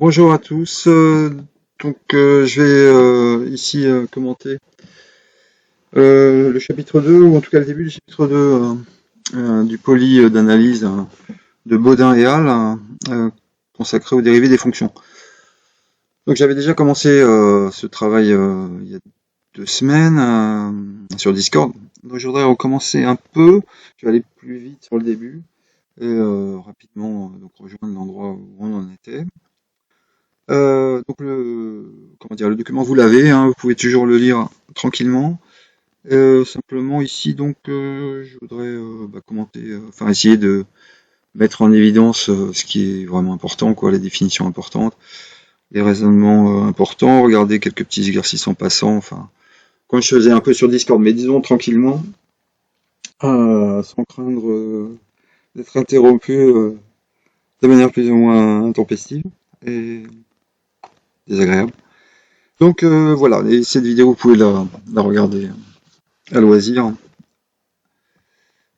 Bonjour à tous. Je vais ici commenter le chapitre 2, ou en tout cas le début du chapitre 2 du poly d'analyse de Baudin et Al, consacré aux dérivés des fonctions. Donc j'avais déjà commencé ce travail il y a 2 semaines sur Discord. Donc je voudrais recommencer un peu. Je vais aller plus vite sur le début et rapidement donc rejoindre l'endroit où on en était. Donc le document vous l'avez, hein, vous pouvez toujours le lire tranquillement. Simplement ici donc je voudrais commenter, enfin essayer de mettre en évidence ce qui est vraiment important, quoi, les définitions importantes, les raisonnements importants, regarder quelques petits exercices en passant, enfin comme je faisais un peu sur Discord, mais disons tranquillement, sans craindre d'être interrompu de manière plus ou moins intempestive et désagréable. Donc voilà, et cette vidéo, vous pouvez la regarder à loisir,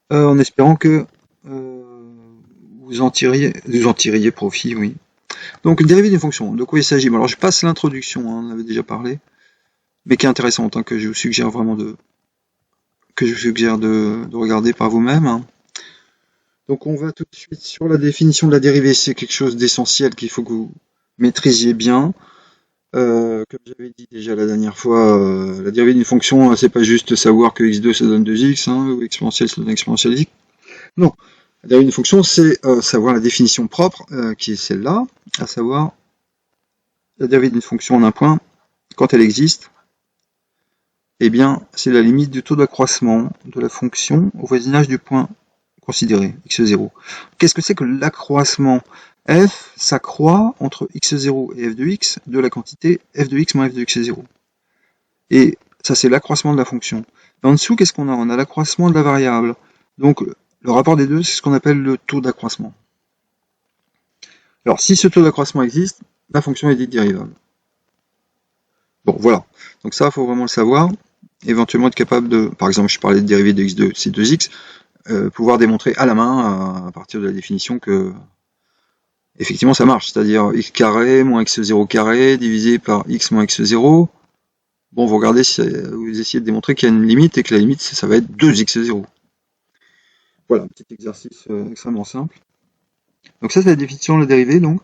en espérant que vous en tiriez profit, oui. Donc, dérivé d'une fonction, de quoi il s'agit? Bon, alors je passe l'introduction, hein, on en avait déjà parlé, mais qui est intéressante, hein, que je vous suggère vraiment de regarder par vous-même, hein. Donc on va tout de suite sur la définition de la dérivée, c'est quelque chose d'essentiel qu'il faut que vous maîtrisiez bien. Comme j'avais dit déjà la dernière fois, la dérivée d'une fonction, c'est pas juste savoir que x2 ça donne 2x, hein, ou exponentielle ça donne exponentielle x. Non, la dérivée d'une fonction, c'est savoir la définition propre, qui est celle-là, à savoir la dérivée d'une fonction en un point, quand elle existe, eh bien, c'est la limite du taux d'accroissement de la fonction au voisinage du point considéré, x0. Qu'est-ce que c'est que l'accroissement? F s'accroît entre x0 et f de x de la quantité f de x moins f de x0. Et ça, c'est l'accroissement de la fonction. Et en dessous, qu'est-ce qu'on a? On a l'accroissement de la variable. Donc, le rapport des deux, c'est ce qu'on appelle le taux d'accroissement. Alors, si ce taux d'accroissement existe, la fonction est dite dérivable. Bon, voilà. Donc ça, il faut vraiment le savoir. Éventuellement être capable de, par exemple, je parlais de dérivée de x2, c'est 2x, pouvoir démontrer à la main, à partir de la définition, que effectivement ça marche, c'est-à-dire x carré moins x0 carré divisé par x moins x0. Bon, vous regardez, vous essayez de démontrer qu'il y a une limite et que la limite, ça va être 2x0. Voilà, un petit exercice extrêmement simple. Donc ça, c'est la définition de la dérivée, donc.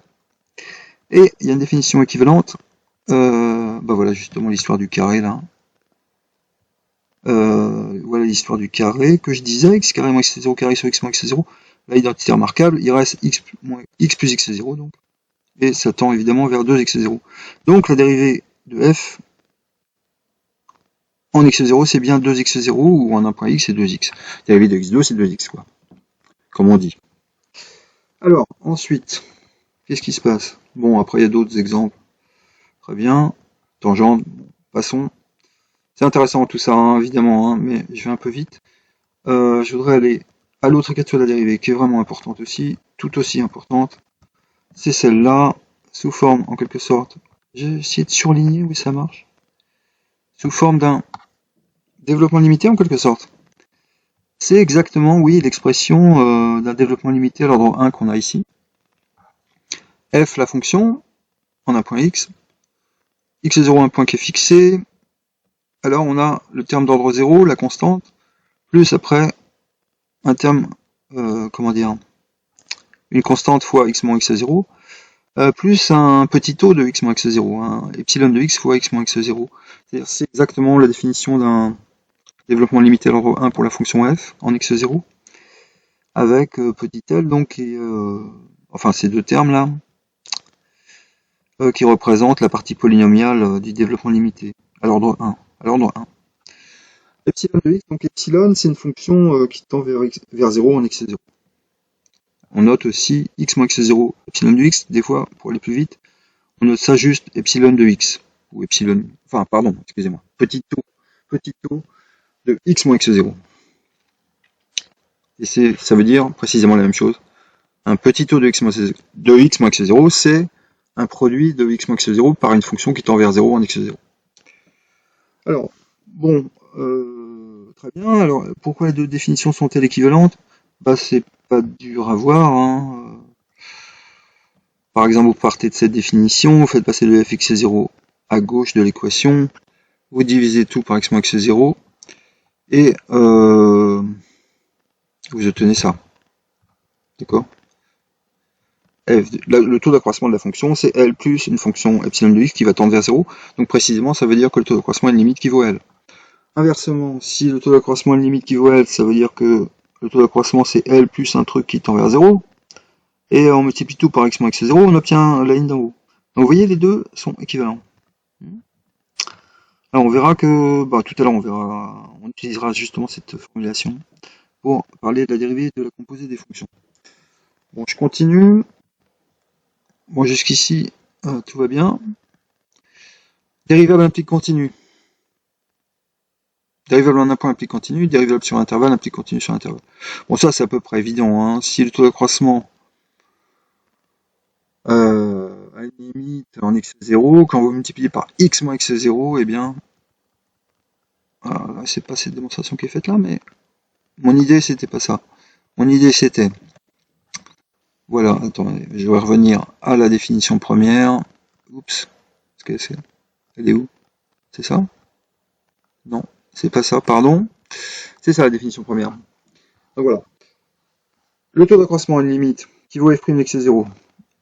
Et il y a une définition équivalente. Voilà, justement, l'histoire du carré, là. Voilà l'histoire du carré que je disais, x carré moins x0 carré sur x moins x0. Là, identité remarquable, il reste x plus x0, donc. Et ça tend évidemment vers 2x0. Donc, la dérivée de f en x0, c'est bien 2x0, ou en un point x, c'est 2x. La dérivée de x2, c'est 2x, quoi. Comme on dit. Alors, ensuite, qu'est-ce qui se passe? Bon, après, il y a d'autres exemples. Très bien. Tangente, passons. C'est intéressant tout ça, hein, évidemment, hein, mais je vais un peu vite. Je voudrais aller à l'autre écriture de la dérivée, qui est vraiment importante aussi, tout aussi importante. C'est celle-là, sous forme, en quelque sorte, j'ai essayé de surligner, oui ça marche, sous forme d'un développement limité, en quelque sorte. C'est exactement, oui, l'expression d'un développement limité à l'ordre 1 qu'on a ici. F, la fonction, en un point x, x0, un point qui est fixé, alors on a le terme d'ordre 0, la constante, plus après un terme, une constante fois x moins x0, plus un petit taux de x moins x0, hein, epsilon de x fois x moins x0. C'est exactement la définition d'un développement limité à l'ordre 1 pour la fonction f en x0, avec petit l, donc, enfin ces deux termes-là, qui représentent la partie polynomiale du développement limité à l'ordre 1. Epsilon de x, donc epsilon, c'est une fonction qui tend vers 0 en x0. On note aussi x moins x0, epsilon de x, des fois, pour aller plus vite, on note ça juste epsilon de x, ou epsilon, enfin, pardon, excusez-moi, petit taux de x moins x0. Et ça veut dire précisément la même chose. Un petit taux de x moins x0, c'est un produit de x moins x0 par une fonction qui tend vers 0 en x0. Alors, bon, très bien. Alors, pourquoi les deux définitions sont-elles équivalentes? C'est pas dur à voir, hein. Par exemple, vous partez de cette définition, vous faites passer le fx0 à gauche de l'équation, vous divisez tout par x moins x0, et vous obtenez ça. D'accord? Le taux d'accroissement de la fonction, c'est L plus une fonction epsilon de x qui va tendre vers 0. Donc précisément, ça veut dire que le taux d'accroissement a une limite qui vaut L. Inversement, si le taux d'accroissement a une limite qui vaut L, ça veut dire que le taux d'accroissement c'est L plus un truc qui tend vers 0. Et on multiplie tout par x moins x0, on obtient la ligne d'en haut. Donc vous voyez, les deux sont équivalents. Alors on verra que, tout à l'heure on utilisera justement cette formulation pour parler de la dérivée de la composée des fonctions. Bon, je continue. Bon, jusqu'ici, tout va bien. Dérivable implique continu. Dérivable en un point implique continu, dérivable sur intervalle implique continu sur intervalle. Bon, ça c'est à peu près évident, hein. Si le taux d'accroissement a une limite en x0, quand vous multipliez par x moins x0, eh bien, c'est pas cette démonstration qui est faite là, mais mon idée c'était pas ça. Mon idée c'était, voilà, attendez, je vais revenir à la définition première. Oups, elle est où? C'est ça? Non, c'est pas ça, pardon. C'est ça la définition première. Donc voilà. Le taux d'accroissement a une limite qui vaut f' de x0.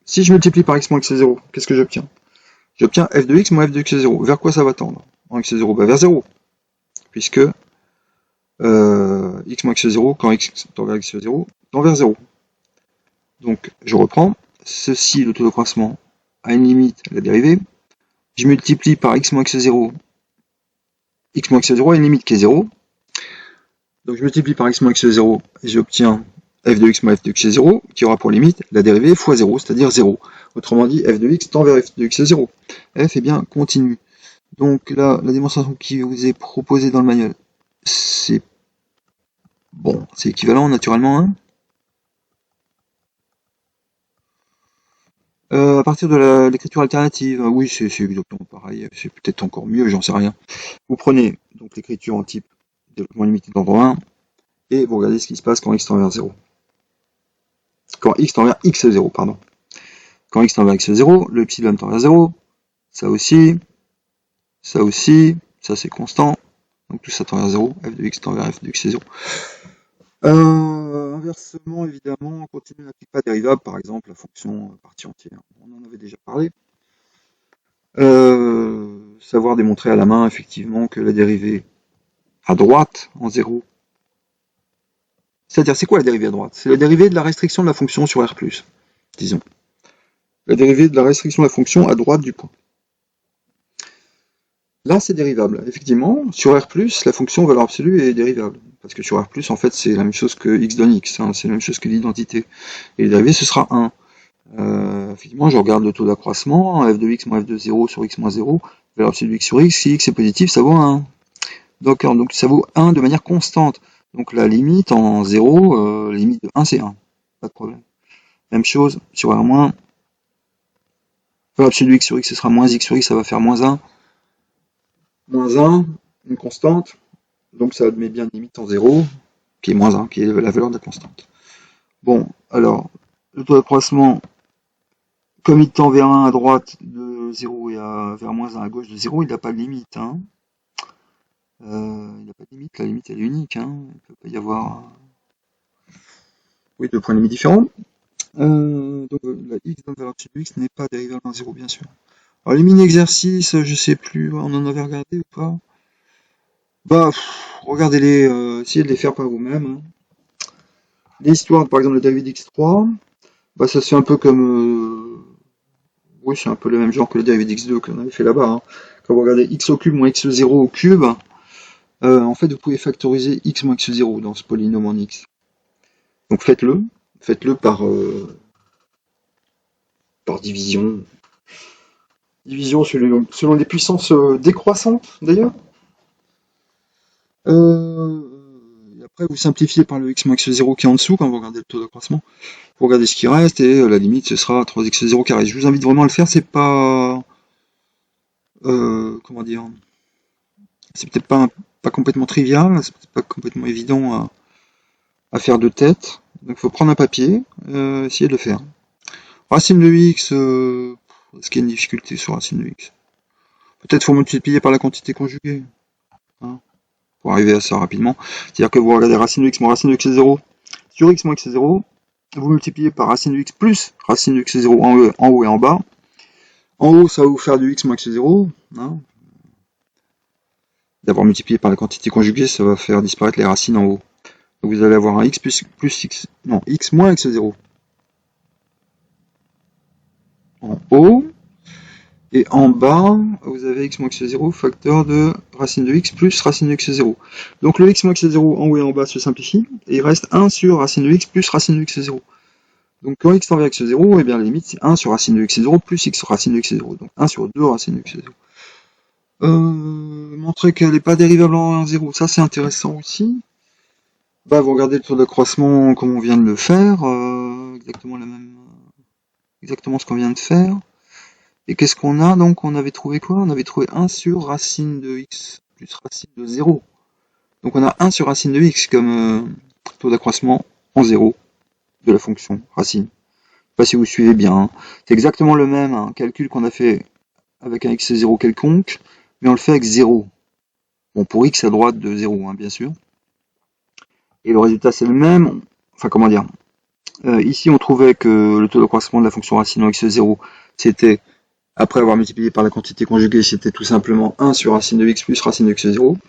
Si je multiplie par x moins x0, qu'est-ce que j'obtiens? J'obtiens f de x moins f de x0. Vers quoi ça va tendre? En x0, vers 0. Puisque x moins x0, quand x tend vers x0, tend vers 0. Donc je reprends. Ceci, le taux d'accroissement, a une limite, la dérivée. Je multiplie par x moins x0. X moins x0 a une limite qui est 0. Donc je multiplie par x moins x0 et j'obtiens f de x moins f de x0 qui aura pour limite la dérivée fois 0, c'est-à-dire 0. Autrement dit, f de x tend vers f de x0. F est bien continu. Donc là, la démonstration qui vous est proposée dans le manuel, c'est bon, c'est équivalent naturellement, hein. À partir de l'écriture alternative, oui, c'est exactement pareil, c'est peut-être encore mieux, j'en sais rien. Vous prenez donc l'écriture en type développement limité d'ordre 1, et vous regardez ce qui se passe quand x tend vers 0. Quand x tend vers x0, pardon. Quand x tend vers x0, le epsilon tend vers 0, ça aussi, ça c'est constant, donc tout ça tend vers 0, f de x tend vers f de x0. Inversement, évidemment, on continue n'applique pas dérivable, par exemple la fonction partie entière. On en avait déjà parlé. Savoir démontrer à la main, effectivement, que la dérivée à droite, en 0, c'est-à-dire, c'est quoi la dérivée à droite? C'est la dérivée de la restriction de la fonction sur R+, disons. La dérivée de la restriction de la fonction à droite du point. Là, c'est dérivable. Effectivement, sur R+, la fonction valeur absolue est dérivable. Parce que sur R+, en fait, c'est la même chose que x donne x, hein, c'est la même chose que l'identité. Et la dérivée, ce sera 1. Effectivement, je regarde le taux d'accroissement, f de x moins f de 0 sur x moins 0, valeur absolue de x sur x, si x est positif, ça vaut 1. Donc ça vaut 1 de manière constante. Donc la limite en 0, la limite de 1, c'est 1. Pas de problème. Même chose sur R-, valeur absolue de x sur x, ce sera moins x sur x, ça va faire moins 1. Moins 1, une constante, donc ça admet bien une limite en 0, qui est moins 1, qui est la valeur de la constante. Bon, alors, le taux d'accroissement, comme il tend vers 1 à droite de 0 et vers moins 1 à gauche de 0, il n'a pas de limite. Hein. Il n'a pas de limite, la limite elle est unique. Hein. Il ne peut pas y avoir deux points de limite différents. Donc la x dans la valeur absolue de x n'est pas dérivable en 0, bien sûr. Alors les mini-exercices, je sais plus, on en avait regardé ou pas? Regardez-les, essayez de les faire par vous-même. Hein. L'histoire, par exemple, la dérivée d'x3, ça se fait un peu comme... oui, c'est un peu le même genre que la dérivée d'x2 que l'on avait fait là-bas. Hein. Quand vous regardez x au cube moins x0 au cube, en fait, vous pouvez factoriser x moins x0 dans ce polynôme en x. Donc faites-le par division. Division selon des puissances décroissantes, d'ailleurs. Et après, vous simplifiez par le x moins x0 qui est en dessous, quand vous regardez le taux d'accroissement. Vous regardez ce qui reste, et la limite, ce sera 3x0 carré. Je vous invite vraiment à le faire, c'est pas... comment dire... C'est peut-être pas complètement trivial, c'est peut-être pas complètement évident à faire de tête. Donc il faut prendre un papier, essayer de le faire. Racine de x, est-ce qu'il y a une difficulté sur racine de x? Peut-être faut multiplier par la quantité conjuguée, hein, pour arriver à ça rapidement. C'est-à-dire que vous regardez racine de x moins racine de x est 0, sur x moins x est 0, vous multipliez par racine de x plus racine de x est 0 en haut et en bas. En haut, ça va vous faire du x moins x est 0, hein. D'avoir multiplié par la quantité conjuguée, ça va faire disparaître les racines en haut. Donc vous allez avoir un x plus x, non, x moins x est 0 en haut. Et en bas, vous avez x moins x est 0, facteur de racine de x plus racine de x est 0. Donc le x moins x est 0 en haut et en bas se simplifie, et il reste 1 sur racine de x plus racine de x est 0. Donc quand x tend vers x est 0, et bien la limite c'est 1 sur racine de x est 0 plus x sur racine de x est 0. Donc 1 sur 2 racine de x est 0. Montrer qu'elle n'est pas dérivable en 0, ça c'est intéressant aussi. Bah, vous regardez le taux d'accroissement comme on vient de le faire, exactement ce qu'on vient de faire. Et qu'est-ce qu'on a donc? On avait trouvé quoi? On avait trouvé 1 sur racine de x plus racine de 0. Donc on a 1 sur racine de x comme taux d'accroissement en 0 de la fonction racine. Je sais pas si vous suivez bien, hein. C'est exactement le même calcul qu'on a fait avec un x est 0 quelconque, mais on le fait avec 0. Bon, pour x à droite de 0, hein, bien sûr. Et le résultat c'est le même. Enfin, comment dire? Ici on trouvait que le taux d'accroissement de la fonction racine en x est 0, c'était, après avoir multiplié par la quantité conjuguée, c'était tout simplement 1 sur racine de x plus racine de x est 0.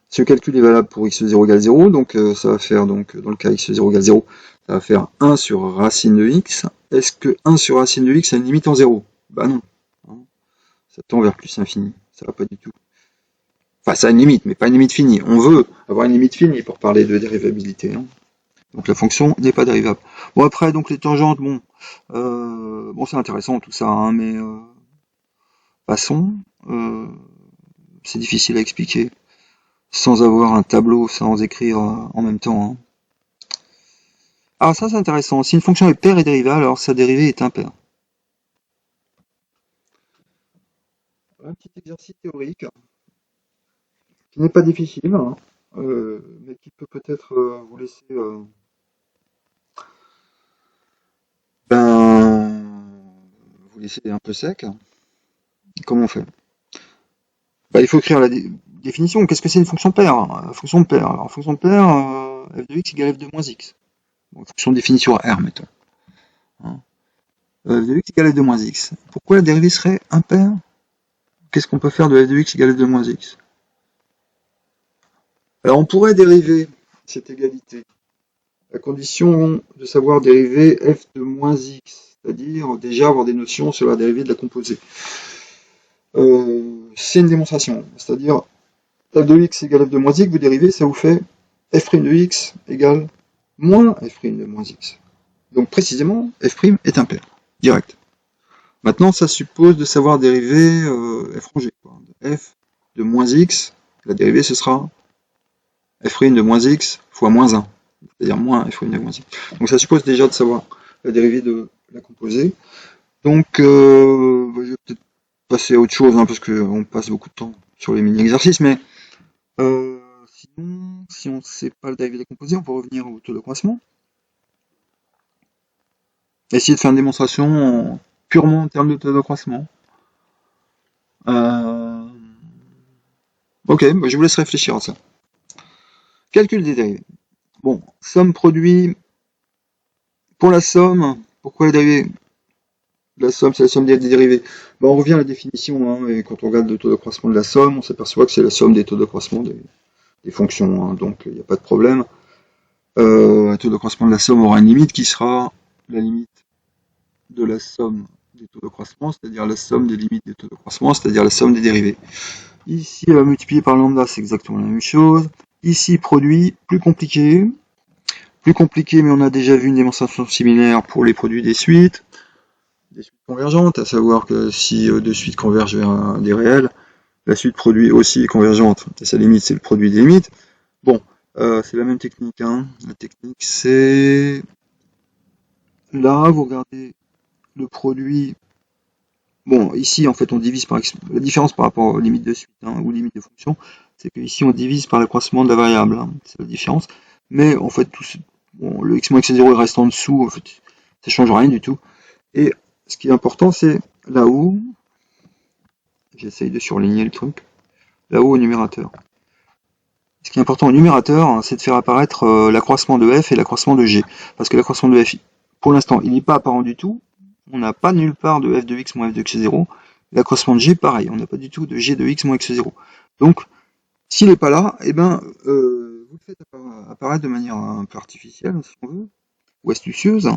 Ce calcul est valable pour x0 égale 0, donc ça va faire, donc, dans le cas x0 égale 0, ça va faire 1 sur racine de x. Est-ce que 1 sur racine de x a une limite en 0? Bah non. Ça tend vers plus infini, ça va pas du tout. Enfin, ça a une limite, mais pas une limite finie. On veut avoir une limite finie pour parler de dérivabilité, hein. Donc la fonction n'est pas dérivable. Bon, après, donc les tangentes, bon, c'est intéressant tout ça, hein, mais passons. C'est difficile à expliquer sans avoir un tableau, sans écrire en même temps, hein. Ah, ça c'est intéressant. Si une fonction est paire et dérivable, alors sa dérivée est impaire. Un petit exercice théorique qui n'est pas difficile, hein, mais qui peut peut-être vous laisser vous laisser un peu sec. Comment on fait? Bah, il faut écrire la définition. Qu'est-ce que c'est une fonction paire? Fonction de paire. Alors, fonction de paire, f de x égale f de moins x. Bon, fonction définie sur R, mettons, hein. F de x égale f de moins x. Pourquoi la dérivée serait impaire? Qu'est-ce qu'on peut faire de f de x égale f de moins x? Alors, on pourrait dériver cette égalité à condition de savoir dériver f de moins x, c'est-à-dire déjà avoir des notions sur la dérivée de la composée. C'est une démonstration, c'est-à-dire f de x égale f de moins x, vous dérivez, ça vous fait f' de x égale moins f' de moins x. Donc précisément, f' est impair, direct. Maintenant, ça suppose de savoir dériver f rangé, quoi. F de moins x, la dérivée ce sera f' de moins x fois moins 1, c'est-à-dire moins f' de moins x. Donc ça suppose déjà de savoir la dérivée de la composée. Donc je vais peut-être passer à autre chose, hein, parce qu'on passe beaucoup de temps sur les mini-exercices, mais sinon, si on ne sait pas la dérivée des composés, on peut revenir au taux de croissant. Essayer de faire une démonstration purement en termes de taux de croissant. Ok, bah je vous laisse réfléchir à ça. Calcul des dérivés. Bon, somme produit. Pour la somme, pourquoi la dérivée? La somme, c'est la somme des dérivés. Bah, on revient à la définition, hein, et quand on regarde le taux de croissant de la somme, on s'aperçoit que c'est la somme des taux de croissant des fonctions, hein, donc il n'y a pas de problème. Le taux de croissant de la somme aura une limite qui sera la limite de la somme des taux de croissance, c'est-à-dire la somme des limites des taux de croissance, c'est-à-dire la somme des dérivés. Ici, elle va multiplier par lambda, c'est exactement la même chose. Ici, produit, plus compliqué, mais on a déjà vu une démonstration similaire pour les produits des suites convergentes, à savoir que si deux suites convergent vers des réels, la suite produit aussi est convergente, et sa limite c'est le produit des limites. Bon, c'est la même technique, hein. La technique c'est... Là, vous regardez le produit. Bon, ici, en fait, on divise par la différence par rapport aux limites de suite, hein, ou limites de fonction, c'est que ici on divise par l'accroissement de la variable, hein, c'est la différence. Mais en fait, le x moins x est 0 il reste en dessous, en fait, ça change rien du tout. Et ce qui est important, c'est là-haut, j'essaye de surligner le truc, là-haut au numérateur. Ce qui est important au numérateur, hein, c'est de faire apparaître l'accroissement de f et l'accroissement de g. Parce que l'accroissement de f, pour l'instant, il n'est pas apparent du tout. On n'a pas nulle part de f de x moins f de x0. L'accroissement de g, pareil, on n'a pas du tout de g de x moins x0. Donc, s'il n'est pas là, eh ben, vous le faites apparaître de manière un peu artificielle, si on veut, ou astucieuse,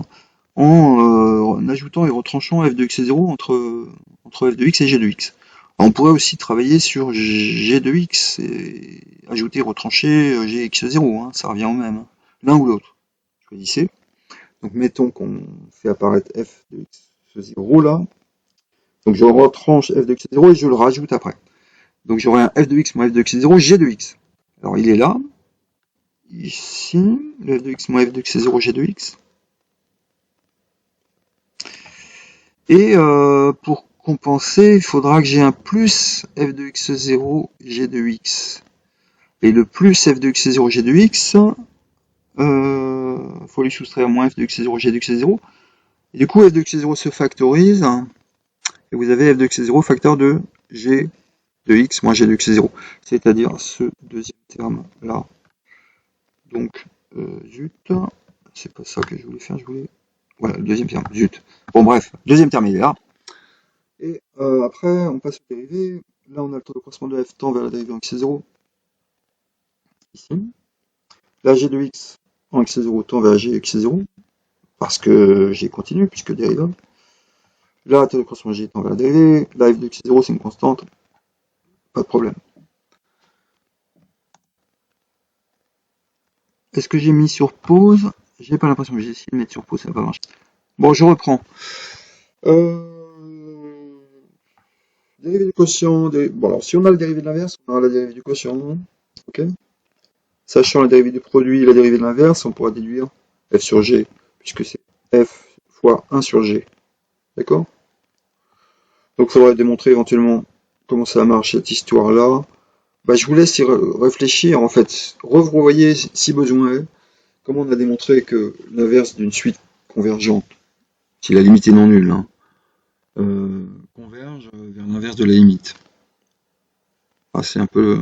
en ajoutant et retranchant f de x0 entre f de x et g de x. On pourrait aussi travailler sur g de x et ajouter, retrancher gx0, hein, ça revient au même, hein. L'un ou l'autre. Choisissez. Donc mettons qu'on fait apparaître f de x0 là. Donc je retranche f de x0 et je le rajoute après. Donc j'aurai un f de x moins f de x0, g de x. Alors il est là. Ici, le f de x moins f de x0, g de x. Et pour compenser, il faudra que j'ai un plus f de x0, g de x. Et le plus f de x0, g de x, faut lui soustraire moins f de x0, g de x0. Et du coup, f de x0 se factorise, hein, et vous avez f de x0 facteur de g de x moins g de x0. C'est-à-dire ce deuxième terme-là. Donc, zut, c'est pas ça que je voulais faire, je voulais... Voilà, le deuxième terme, zut. Bon bref, deuxième terme, il est là. Et après, on passe au dérivé. Là, on a le taux de croissance de f tend vers la dérivée en x0. Ici. La g de x en x0 tend vers g x0. Parce que g continue, puisque dérivable. Là, le taux de croissance g tend vers la dérivée. La f de x0, c'est une constante. Pas de problème. Est-ce que j'ai mis sur pause? J'ai pas l'impression que j'ai essayé de mettre sur pause, ça va pas marcher. Bon, je reprends. Dérivé du quotient. Bon, alors si on a le dérivé de l'inverse, on aura la dérivée du quotient. Ok. Sachant la dérivée du produit et la dérivée de l'inverse, on pourra déduire f sur g, puisque c'est f fois 1 sur g. D'accord? Donc il faudra démontrer éventuellement comment ça marche cette histoire-là. Bah, je vous laisse y réfléchir, en fait. Revoyez si besoin est comment on a démontré que l'inverse d'une suite convergente, si la limite est non nulle, hein, converge vers l'inverse de la limite. Ah, c'est un peu...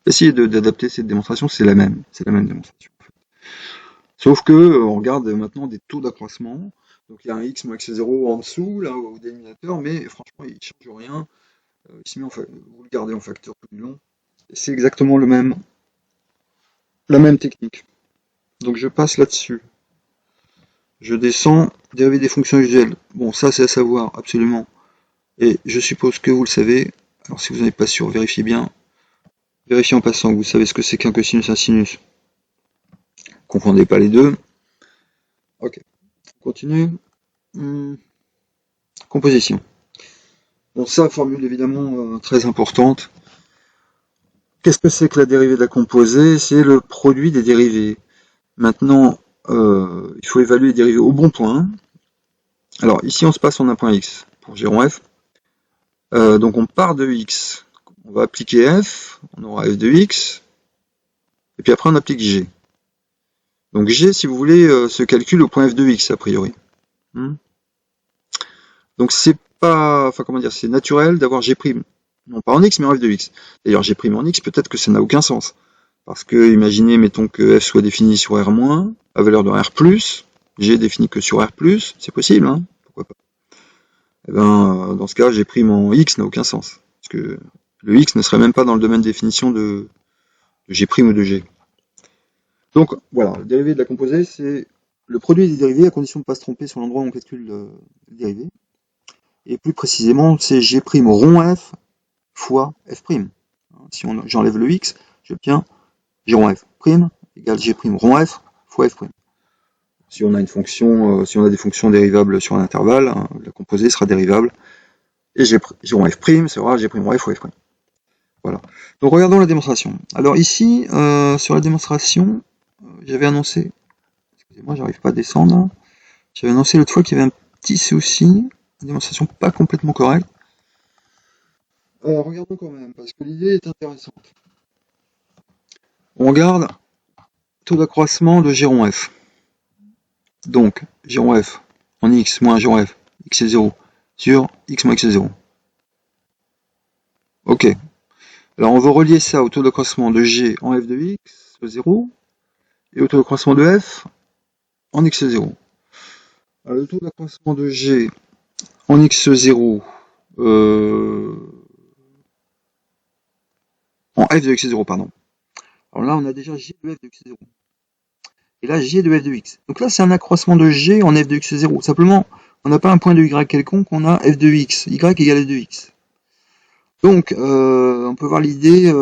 Essayez d'adapter cette démonstration, c'est la même démonstration. En fait. Sauf que on regarde maintenant des taux d'accroissement. Donc il y a un x moins x0 en dessous, là, au dénominateur, mais franchement, il ne change rien. Ici, vous le gardez en facteur tout du long. C'est exactement la même technique. Donc je passe là-dessus. Je descends, dérivé des fonctions usuelles. Bon, ça c'est à savoir, absolument. Et je suppose que vous le savez. Alors si vous n'êtes pas sûr, vérifiez bien. Vérifiez en passant que vous savez ce que c'est qu'un cosinus et un sinus. Confondez pas les deux. Ok, on continue. Composition. Bon, ça, formule évidemment très importante. Qu'est-ce que c'est que la dérivée de la composée? C'est le produit des dérivés. Maintenant, il faut évaluer les dérivés au bon point. Alors, ici, on se passe en un point x pour g rond f. Donc, on part de x. On va appliquer f. On aura f de x. Et puis après, on applique g. Donc, g, si vous voulez, se calcule au point f de x, a priori. Donc, c'est pas... Enfin, comment dire, c'est naturel d'avoir g'. Non pas en x, mais en f de x. D'ailleurs, g' en x, peut-être que ça n'a aucun sens. Parce que, imaginez, mettons que f soit défini sur r-, à valeur de r+, g est défini que sur r+, c'est possible, hein, pourquoi pas. Eh ben, dans ce cas, g' en x n'a aucun sens. Parce que le x ne serait même pas dans le domaine de définition de g' ou de g. Donc, voilà, le dérivé de la composée, c'est le produit des dérivés à condition de ne pas se tromper sur l'endroit où on calcule le dérivé. Et plus précisément, c'est g' rond f fois f'. Si j'enlève le x, j'obtiens g rond f' égale g' rond f fois f'. Si on a une fonction, si on a des fonctions dérivables sur un intervalle, hein, la composée sera dérivable et g rond f' sera g' rond f fois f'. Voilà. Donc regardons la démonstration. Alors ici, sur la démonstration, j'avais annoncé, excusez-moi, j'arrive pas à descendre. J'avais annoncé l'autre fois qu'il y avait un petit souci, une démonstration pas complètement correcte. Regardons quand même, parce que l'idée est intéressante. On regarde taux d'accroissement de g rond f. Donc, g rond f en x moins g rond f x est 0 sur x moins x est 0. Ok. Alors on veut relier ça au taux d'accroissement de g en f de x, 0, et au taux d'accroissement de f en x est 0. Alors, le taux d'accroissement de g en x0, en f de x est 0, pardon. Alors là, on a déjà g de f de x est 0. Et là, g de f de x. Donc là, c'est un accroissement de g en f de x est 0. Simplement, on n'a pas un point de y quelconque, on a f de x. y égale f de x. Donc, on peut voir l'idée,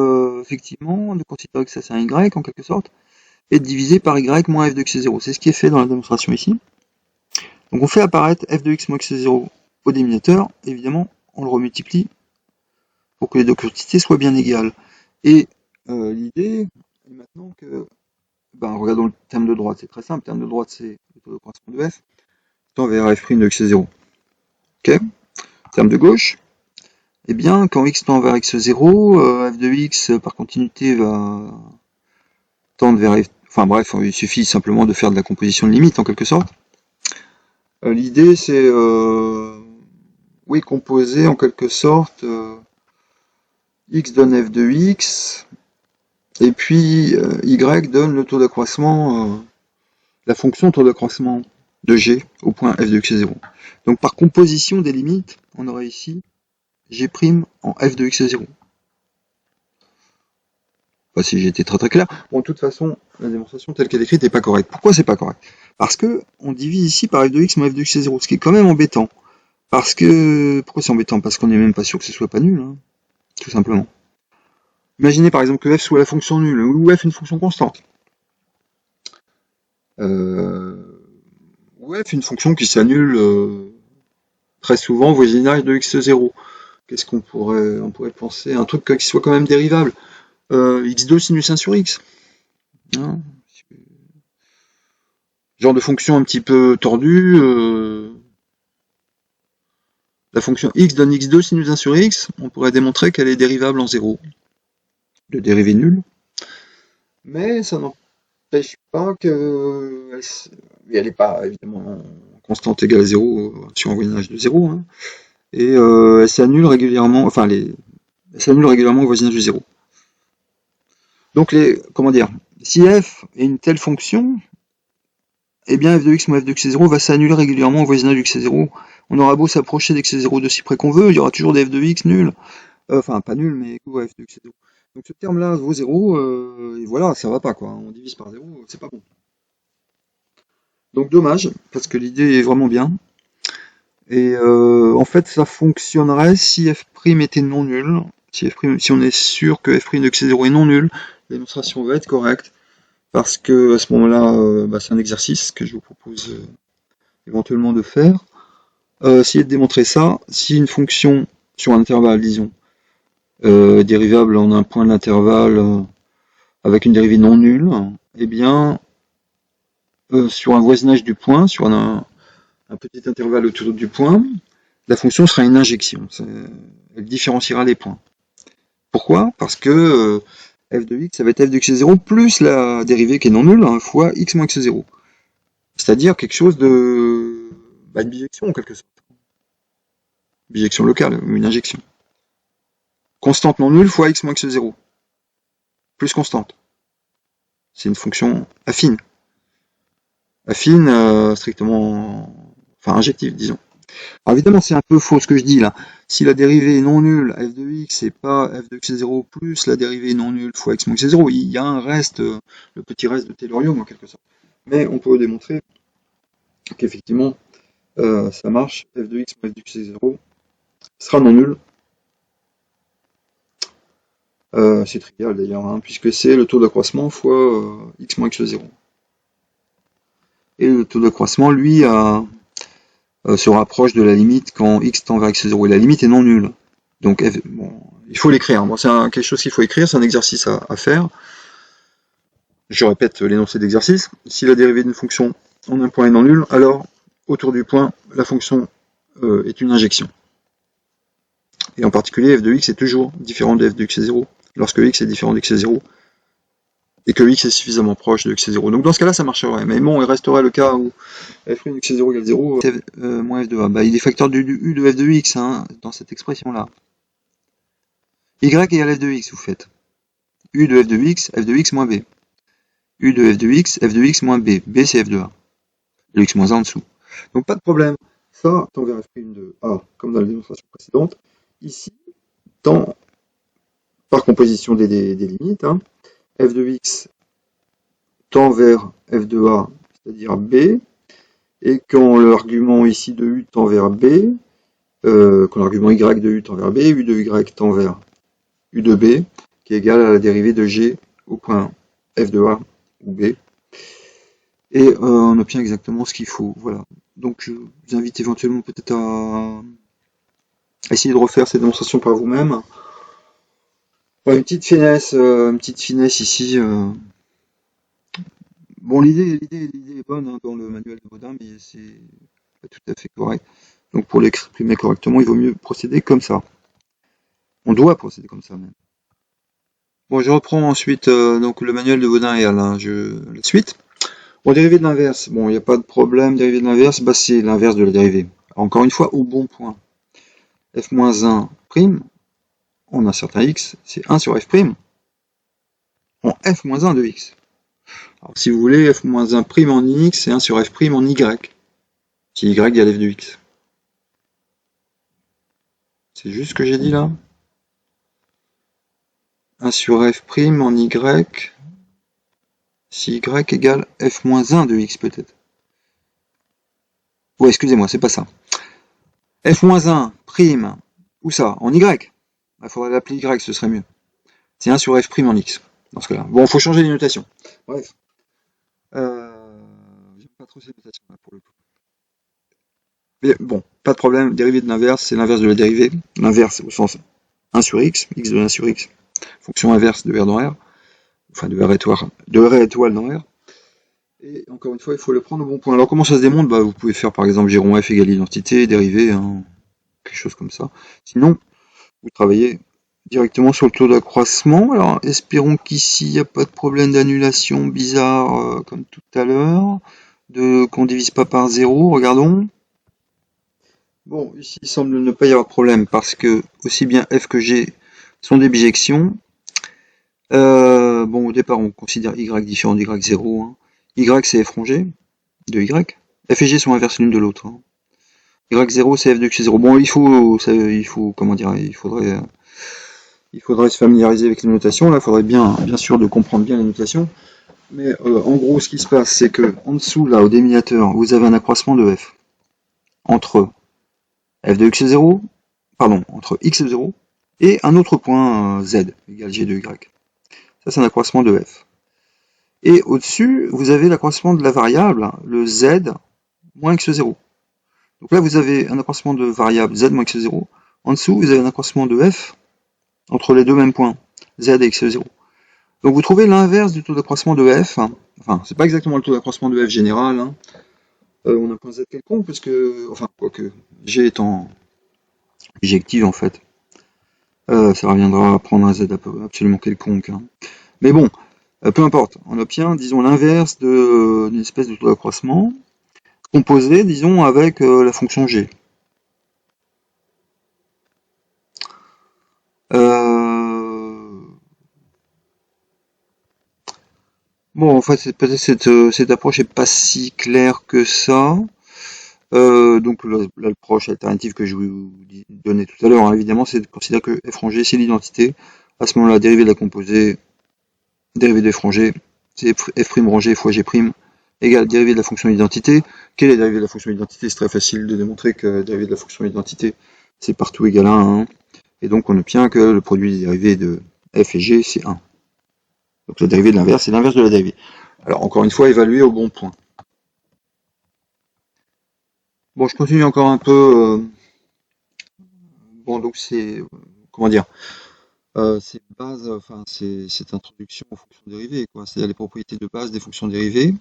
effectivement, de considérer que ça c'est un y, en quelque sorte, et de diviser par y moins f de x est 0. C'est ce qui est fait dans la démonstration ici. Donc on fait apparaître f de x moins x est 0 au dénominateur. Évidemment, on le remultiplie pour que les deux quantités soient bien égales. Et l'idée est maintenant que, regardons le terme de droite, c'est très simple. Le terme de droite, c'est le taux de croissance de f, tend vers f' de x est 0. Ok. Terme de gauche, eh bien, quand x tend vers x0, f de x par continuité va tendre vers f. Enfin bref, il suffit simplement de faire de la composition de limite en quelque sorte. L'idée, c'est composer en quelque sorte x donne f de x, et puis y donne le taux d'accroissement, la fonction taux d'accroissement de g au point f de x est 0. Donc par composition des limites, on aurait ici g' en f de x est 0. Pas si j'ai été très très clair. Bon, de toute façon, la démonstration telle qu'elle est écrite n'est pas correcte. Pourquoi c'est pas correct? Parce que on divise ici par f de x moins f de x est 0, ce qui est quand même embêtant. Parce que... Pourquoi c'est embêtant? Parce qu'on n'est même pas sûr que ce soit pas nul, hein, tout simplement. Imaginez par exemple que f soit la fonction nulle, ou f une fonction constante. Ou f une fonction qui s'annule très souvent au voisinage de x0. Qu'est-ce qu'on pourrait... On pourrait penser à un truc qui soit quand même dérivable. x2 sinus 1 sur x. Hein, genre de fonction un petit peu tordue. La fonction x donne x2 sinus 1 sur x, on pourrait démontrer qu'elle est dérivable en 0. De dérivée nulle. Mais ça n'empêche pas que... Elle n'est pas évidemment constante égale à 0 sur un voisinage de 0. Hein. Et elle s'annule régulièrement, enfin, elle s'annule régulièrement au voisinage de 0. Donc, comment dire, si f est une telle fonction, eh bien f de x moins f de x est 0 va s'annuler régulièrement au voisinage de x est 0. On aura beau s'approcher d'x est 0 de si près qu'on veut, il y aura toujours des f de x nuls. Enfin, pas nul, mais égaux à f de x est 0. Donc ce terme-là vaut 0, et voilà, ça va pas, quoi. On divise par 0, c'est pas bon. Donc dommage, parce que l'idée est vraiment bien. Et en fait, ça fonctionnerait si f' était non nul. Si on est sûr que f' de x est 0 est non nul, la démonstration va être correcte. Parce que à ce moment-là, c'est un exercice que je vous propose éventuellement de faire. Essayez de démontrer ça. Si une fonction sur un intervalle, disons, dérivable en un point de l'intervalle avec une dérivée non nulle, eh bien, sur un voisinage du point, sur un petit intervalle autour du point, la fonction sera une injection. Elle différenciera les points. Pourquoi? Parce que f de x, ça va être f de x est 0 plus la dérivée qui est non nulle, fois x moins x est 0. C'est-à-dire quelque chose de... une bijection en quelque sorte. Bijection locale, une injection. Constante non nulle fois x moins x est 0. Plus constante. C'est une fonction affine. Affine, strictement... Enfin, injective, disons. Alors évidemment, c'est un peu faux ce que je dis là. Si la dérivée est non nulle, f de x, c'est pas f de x est 0 plus la dérivée non nulle fois x moins x est 0. Il y a un reste, le petit reste de tellurium en quelque sorte. Mais on peut démontrer qu'effectivement, ça marche. F de x moins f de x est 0 sera non nul. C'est trivial d'ailleurs, hein, puisque c'est le taux d'accroissement fois x moins x est 0. Et le taux d'accroissement, lui, se rapproche de la limite quand x tend vers x est 0. Et la limite est non nulle. Donc, il faut l'écrire. Bon, c'est quelque chose qu'il faut écrire, c'est un exercice à faire. Je répète l'énoncé d'exercice. Si la dérivée d'une fonction en un point est non nulle, alors, autour du point, la fonction est une injection. Et en particulier, f de x est toujours différent de f de x est 0. Lorsque x est différent de x est 0, et que x est suffisamment proche de x est 0. Donc dans ce cas-là, ça marcherait. Mais bon, il resterait le cas où f' x est 0 égale 0, moins f de a. Bah, il est facteur du u de f de x, hein, dans cette expression-là. Y égale f de x, vous faites. U de f de x moins b. U de f de x moins b. B, c'est f de a. Le x moins 1 en dessous. Donc pas de problème. Ça tend vers f' de a, comme dans la démonstration précédente. Ici, tend, par composition des limites, hein, f de x tend vers f de a, c'est-à-dire b, et quand l'argument ici de u tend vers b, quand l'argument y de u tend vers b, u de y tend vers u de b, qui est égal à la dérivée de g au point f de a ou b. Et on obtient exactement ce qu'il faut. Voilà. Donc je vous invite éventuellement peut-être à essayer de refaire cette démonstration par vous-même. Une petite finesse ici. Bon, l'idée est bonne, hein, dans le manuel de Baudin, mais c'est pas tout à fait correct. Donc pour l'exprimer correctement, il vaut mieux procéder comme ça. On doit procéder comme ça même. Bon, je reprends ensuite donc le manuel de Baudin et Alain. La suite. Bon, dérivée de l'inverse. Bon, il n'y a pas de problème. Dérivée de l'inverse, bah, c'est l'inverse de la dérivée. Encore une fois, au bon point. f-1' en un certain x, c'est 1 sur f' en f-1 de x. Alors, si vous voulez, f-1' en x, c'est 1 sur f' en y. Si y égale f de x. C'est juste ce que j'ai dit là. 1 sur f' en y, si y égale f-1 de x peut-être. Ouais, excusez-moi, c'est pas ça. f-1' où ça? En y. Il faudrait l'appeler y, ce serait mieux. C'est 1 sur f' en x, dans ce cas-là. Bon, il faut changer les notations. Bref. J'aime pas trop ces notations là pour le coup. Mais bon, pas de problème. Dérivée de l'inverse, c'est l'inverse de la dérivée. L'inverse au sens 1 sur x de 1 sur x, fonction inverse de r dans r, enfin de r étoile dans r. Et encore une fois, il faut le prendre au bon point. Alors comment ça se démontre? Bah, vous pouvez faire par exemple g rond f égale identité, dérivée, hein, quelque chose comme ça. Sinon, vous travaillez directement sur le taux d'accroissement. Alors espérons qu'ici il n'y a pas de problème d'annulation bizarre comme tout à l'heure, qu'on ne divise pas par 0. Regardons. Bon, ici il semble ne pas y avoir de problème parce que aussi bien f que g sont des bijections. Bon, au départ on considère y différent d'y0. Hein. Y c'est f rond g de y. F et g sont inverses l'une de l'autre. Hein. Y0 c'est f de x0. Bon, il faut comment dire, il faudrait se familiariser avec les notations. Là, il faudrait bien sûr de comprendre bien les notations. Mais en gros, ce qui se passe, c'est que en dessous, là, au déminateur, vous avez un accroissement de f entre f de x0, pardon, entre x0 et un autre point z égale g de y. Ça, c'est un accroissement de f. Et au-dessus, vous avez l'accroissement de la variable, le z moins x0. Donc là, vous avez un accroissement de variable z moins x0. En dessous, vous avez un accroissement de f entre les deux mêmes points, z et x0. Donc vous trouvez l'inverse du taux d'accroissement de f. Enfin, c'est pas exactement le taux d'accroissement de f général. Hein. On a un point z quelconque, parce que, enfin, quoique, g étant bijective en fait, ça reviendra à prendre un z absolument quelconque. Hein. Mais bon, peu importe, on obtient, disons, l'inverse d'une espèce de taux d'accroissement, composé, disons, avec la fonction g. Bon, en fait, peut-être cette approche n'est pas si claire que ça. Donc l'approche alternative que je vous donnais tout à l'heure, hein, évidemment, c'est de considérer que f rangé, c'est l'identité. À ce moment-là, dérivée de la composée, dérivée de f rangé, c'est f' rangé fois g' égale dérivée de la fonction identité. Quelle est la dérivée de la fonction identité? C'est très facile de démontrer que la dérivée de la fonction identité, c'est partout égal à 1. Hein. Et donc on obtient que le produit des dérivés de f et g, c'est 1. Donc la dérivée de l'inverse, c'est l'inverse de la dérivée. Alors encore une fois, évaluer au bon point. Bon, je continue encore un peu. Bon, donc c'est, comment dire, c'est base, enfin c'est introduction aux fonctions dérivées, quoi. C'est-à-dire les propriétés de base des fonctions dérivées.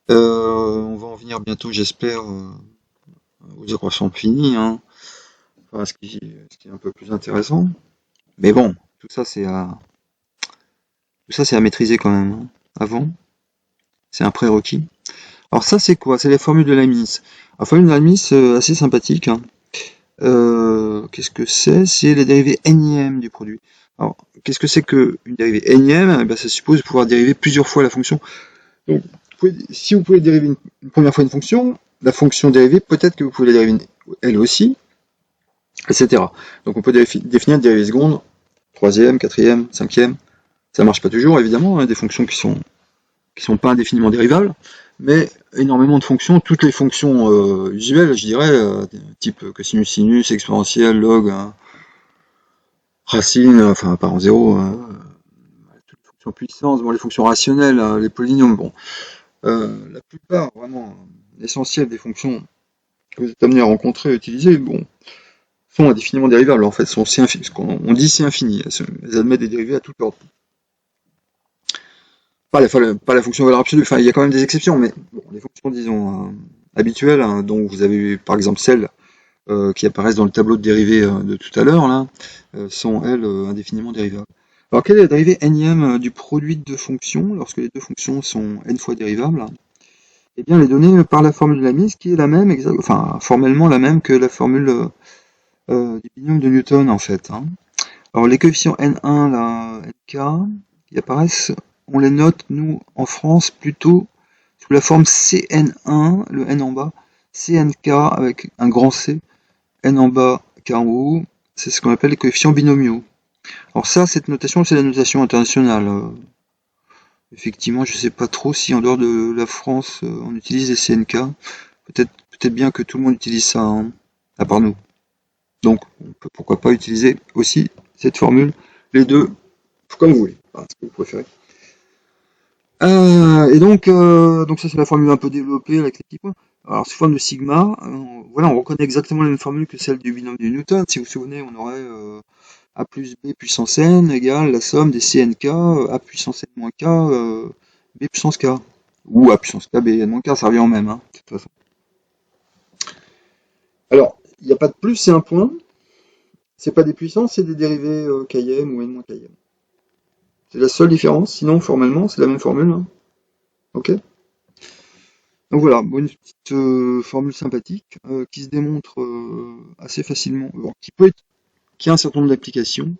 On va en venir bientôt, j'espère, aux équations finies, hein. Enfin, ce qui est un peu plus intéressant. Mais bon, tout ça c'est à Ça, c'est à maîtriser quand même, hein, avant. C'est un prérequis. Alors ça, c'est quoi? C'est la formule de Leibniz. La formule de Leibniz, assez sympathique, hein. Qu'est-ce que c'est? C'est la dérivée énième du produit. Alors, qu'est-ce que c'est qu'une dérivée énième? Eh ben, ça suppose pouvoir dériver plusieurs fois la fonction. Donc, si vous pouvez dériver une première fois une fonction, la fonction dérivée, peut-être que vous pouvez la dériver elle aussi, etc. Donc on peut définir une dérivée seconde, troisième, quatrième, cinquième. Ça marche pas toujours, évidemment, hein, des fonctions qui sont pas indéfiniment dérivables, mais énormément de fonctions, toutes les fonctions usuelles, je dirais, type cosinus, sinus, exponentielle, log, racine, enfin parent zéro, toutes les fonctions puissance, bon, les fonctions rationnelles, les polynômes, bon. La plupart, vraiment, l'essentiel des fonctions que vous êtes amené à rencontrer et utiliser, bon, sont indéfiniment dérivables, en fait, sont si infini, on dit c'est infini, elles admettent des dérivés à toute ordre. Pas la fonction valeur absolue, enfin il y a quand même des exceptions, mais bon, les fonctions, disons, habituelles, hein, dont vous avez eu par exemple celles qui apparaissent dans le tableau de dérivés de tout à l'heure, là, sont elles indéfiniment dérivables. Alors quelle est la dérivée énième du produit de deux fonctions, lorsque les deux fonctions sont n fois dérivables? Eh bien, elle est donnée par la formule de Leibniz, qui est la même, enfin formellement la même que la formule du binôme de Newton, en fait, hein. Alors les coefficients N1, là, Nk, qui apparaissent, on les note, nous, en France, plutôt sous la forme Cn1, le N en bas, Cnk avec un grand C, N en bas, K en haut, c'est ce qu'on appelle les coefficients binomiaux. Alors ça, cette notation, c'est la notation internationale. Effectivement, je sais pas trop si en dehors de la France, on utilise les CNK. Peut-être bien que tout le monde utilise ça, hein, à part nous. Donc, on peut pourquoi pas utiliser aussi cette formule, les deux, comme vous voulez, ce que vous préférez. Et donc ça c'est la formule un peu développée avec les petits points. Alors sous forme de sigma, voilà, on reconnaît exactement la même formule que celle du binôme de Newton. Si vous vous souvenez, on aurait a plus b puissance n égale la somme des cnk, a puissance n moins k, b puissance k. Ou a puissance k, b n moins k, ça revient au même, hein, de toute façon. Alors, il n'y a pas de plus, c'est un point. C'est pas des puissances, c'est des dérivés km ou n moins km. C'est la seule différence, sinon formellement c'est la même formule, hein. Ok. Donc voilà, bon, une petite formule sympathique qui se démontre assez facilement, bon, qui a un certain nombre d'applications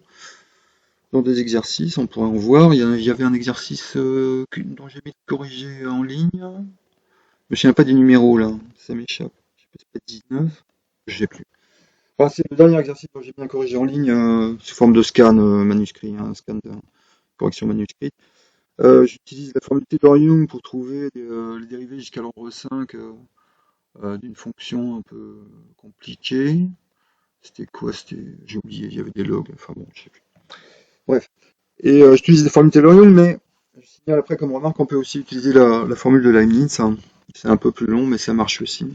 dans des exercices, on pourrait en voir. Il y avait un exercice dont j'ai mis de corriger en ligne. Je me souviens pas des numéros là, ça m'échappe. Je sais pas, c'est peut-être 19, je sais plus. Enfin, c'est le dernier exercice dont j'ai bien corrigé en ligne sous forme de scan manuscrit, hein, scan de correction manuscrite. J'utilise la formule Taylor-Young pour trouver les dérivés jusqu'à l'ordre 5 d'une fonction un peu compliquée. C'était quoi? J'ai oublié, il y avait des logs, enfin bon, je sais plus. Bref. Et j'utilise la formule Taylor-Young, mais je signale après comme remarque qu'on peut aussi utiliser la formule de Leibniz, hein. C'est un peu plus long, mais ça marche aussi.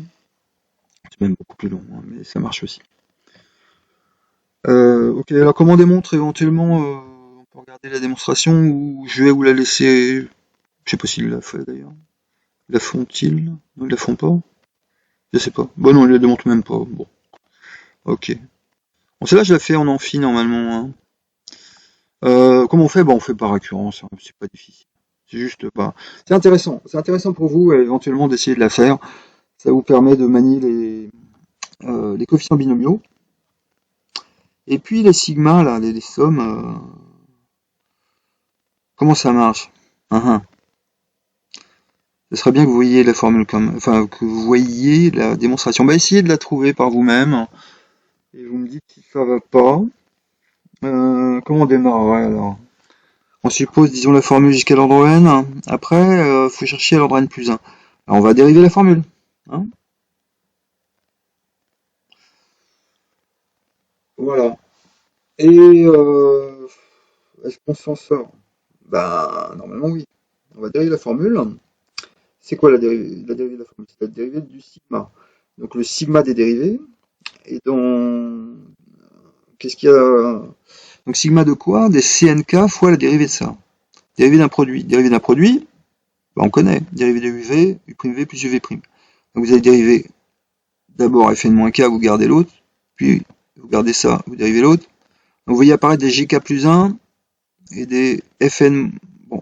C'est même beaucoup plus long, hein, mais ça marche aussi. Ok, alors comment on démontre éventuellement, on peut regarder la démonstration ou je vais vous la laisser. Je sais pas s'ils l'a fait d'ailleurs. La font-ils? Non, ils la font pas? Je sais pas. Bon non, ils la démontrent même pas. Bon, ok. Bon, celle-là je la fais en amphi normalement, hein. Comment on fait? Bon, on fait par récurrence, hein, c'est pas difficile. C'est juste pas. C'est intéressant. C'est intéressant pour vous éventuellement d'essayer de la faire. Ça vous permet de manier les coefficients binomiaux. Et puis les sigmas, là, les sommes, comment ça marche? Ce serait bien que vous voyiez la formule enfin que vous voyiez la démonstration. Bah essayez de la trouver par vous-même. Et vous me dites si ça va pas. Comment on démarre alors? On suppose, disons, la formule jusqu'à l'ordre n. Après, faut chercher à l'ordre n plus 1. Alors on va dériver la formule, hein. Voilà. Et est-ce qu'on s'en sort? Bah normalement oui. On va dériver la formule. C'est quoi la dérivée de la formule? C'est la dérivée du sigma. Donc le sigma des dérivés. Et dans... Qu'est-ce qu'il y a? Donc sigma de quoi? Des CNK fois la dérivée de ça. Dérivée d'un produit. Dérivée d'un produit, bah on connaît. Dérivée de UV, U'V plus UV'. Donc vous allez dériver d'abord Fn-K, vous gardez l'autre. Puis vous gardez ça, vous dérivez l'autre. Donc vous voyez apparaître des GK plus 1 et des Fn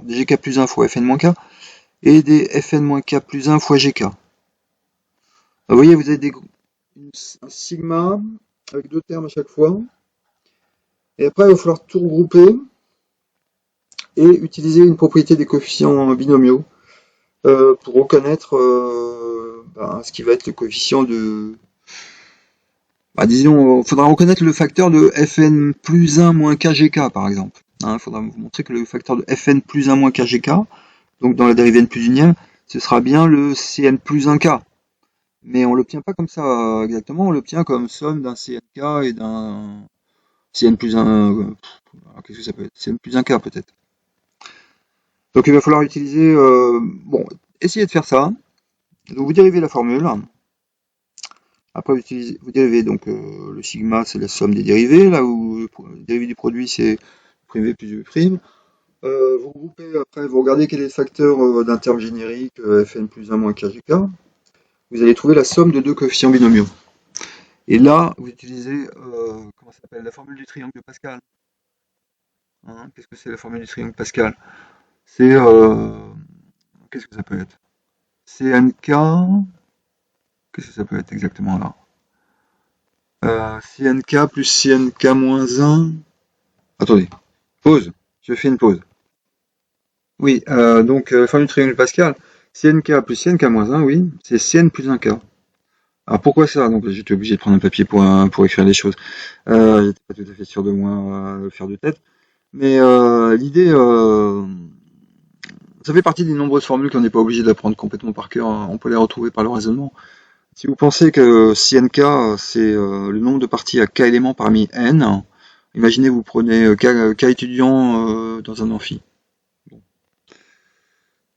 des gk plus 1 fois fn-k, et des fn-k plus 1 fois gk. Vous voyez, vous avez un sigma avec deux termes à chaque fois. Et après, il va falloir tout regrouper et utiliser une propriété des coefficients binomiaux pour reconnaître ce qui va être le coefficient de... disons, il faudra reconnaître le facteur de fn plus 1 moins kgk, par exemple. Il faudra vous montrer que le facteur de fn plus 1 moins kgk, donc dans la dérivée n plus unième, ce sera bien le cn plus 1k. Mais on l'obtient pas comme ça exactement, on l'obtient comme somme d'un cnk et d'un cn plus 1... qu'est-ce que ça peut être? Cn plus 1k peut-être. Donc il va falloir utiliser... essayez de faire ça. Donc vous dérivez la formule. Après vous dérivez donc le sigma, c'est la somme des dérivés, là où le dérivé du produit c'est v plus u'. Vous groupez après, vous regardez quel est le facteur d'un terme générique, fn plus 1 moins kgk. Vous allez trouver la somme de deux coefficients binomiaux. Et là, vous utilisez comment ça s'appelle, la formule du triangle de Pascal. Qu'est-ce que c'est la formule du triangle de Pascal? C'est qu'est-ce que ça peut être? CNK. Qu'est-ce que ça peut être exactement là? CNK plus CNK moins 1. Attendez. Pause. Je fais une pause. Oui, donc la formule du triangle de Pascal. CNK plus CNK moins 1, oui, c'est CN plus 1K. Alors pourquoi ça? Donc j'étais obligé de prendre un papier pour écrire les choses. J'étais pas tout à fait sûr de moi le faire de tête. Mais l'idée, ça fait partie des nombreuses formules qu'on n'est pas obligé d'apprendre complètement par cœur. On peut les retrouver par le raisonnement. Si vous pensez que CNK, c'est le nombre de parties à k éléments parmi n, imaginez vous prenez k étudiants dans un amphi. Bon.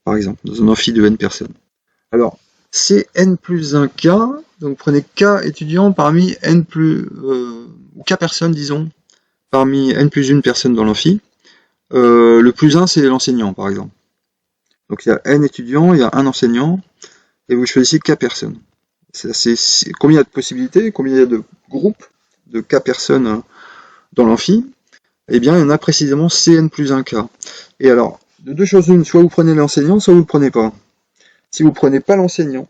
Par exemple, dans un amphi de n personnes. Alors, c'est n plus 1k, donc prenez k étudiants parmi n plus... ou k personnes, disons, parmi n plus une personne dans l'amphi. Le plus 1, c'est l'enseignant, par exemple. Donc il y a n étudiants, il y a un enseignant, et vous choisissez k personnes. Combien il y a de possibilités, combien il y a de groupes de k personnes dans l'amphi? Eh bien, il y en a précisément cn plus 1k. Et alors, de deux choses l'une, soit vous prenez l'enseignant, soit vous ne le prenez pas. Si vous ne prenez pas l'enseignant,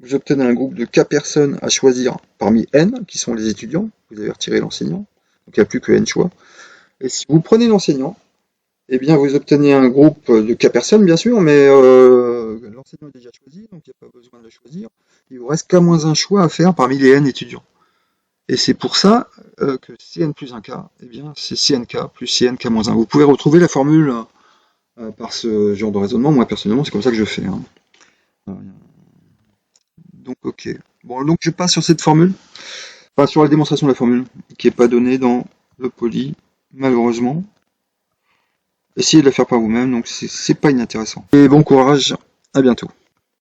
vous obtenez un groupe de k personnes à choisir parmi n, qui sont les étudiants. Vous avez retiré l'enseignant, donc il n'y a plus que n choix. Et si vous prenez l'enseignant, eh bien vous obtenez un groupe de k personnes, bien sûr, mais l'enseignant est déjà choisi, donc il n'y a pas besoin de le choisir. Il vous reste k-1 choix à faire parmi les n étudiants. Et c'est pour ça que cn plus 1k, eh bien c'est cnk plus cnk-1. Vous pouvez retrouver la formule par ce genre de raisonnement. Moi, personnellement, c'est comme ça que je fais. Donc, ok. Bon, donc je passe sur cette formule, enfin sur la démonstration de la formule, qui n'est pas donnée dans le poly, malheureusement. Essayez de la faire par vous-même, donc c'est pas inintéressant. Et bon courage, à bientôt.